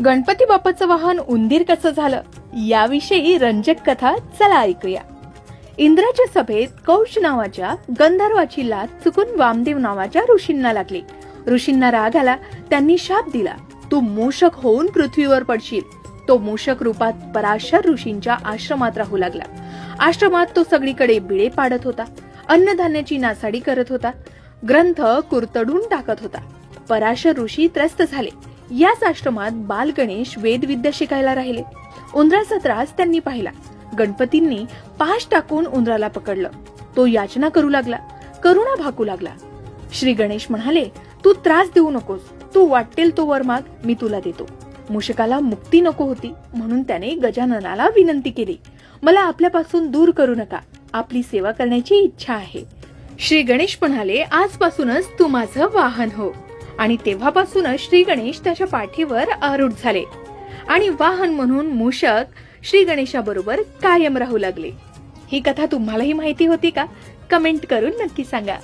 गणपती बाप्पाचं वाहन उंदीर कसं झालं याविषयी रंजक कथा चला ऐकूया. इंद्राच्या सभेत कौश नावाच्या गंधर्वाची लाच चुकून वामदेव नावाच्या ऋषींना लागली. ऋषींना राग आला. त्यांनी शाप दिला, तू मूषक होऊन पृथ्वीवर पडशील. तो मूषक रूपात पराशर ऋषींच्या आश्रमात राहू लागला. आश्रमात तो सगळीकडे बिळे पाडत होता, अन्नधान्याची नासाडी करत होता, ग्रंथ कुरतडून टाकत होता. पराशर ऋषी त्रस्त झाले. याच आश्रमात बाल गणेश वेदविद्या शिकायला राहिले. उंदराचा त्रास त्यांनी पाहिला. गणपतींनी पाश टाकून उंदराला पकडलं. तो याचना करू लागला, करुणा भाकू लागला. श्री गणेश म्हणाले, तू त्रास देऊ नकोस, तू वाटेल तो वर माग, मी तुला देतो. मूषकाला मुक्ती नको होती म्हणून त्याने गजाननाला विनंती केली, मला आपल्यापासून दूर करू नका, आपली सेवा करण्याची इच्छा आहे. श्री गणेश म्हणाले, आजपासूनच तू माझं वाहन हो. आणि तेव्हापासूनच श्री गणेश त्याच्या पाठीवर आरूढ झाले आणि वाहन म्हणून मूषक श्री गणेशाबरोबर कायम राहू लागले. ही कथा तुम्हालाही माहिती होती का? कमेंट करून नक्की सांगा.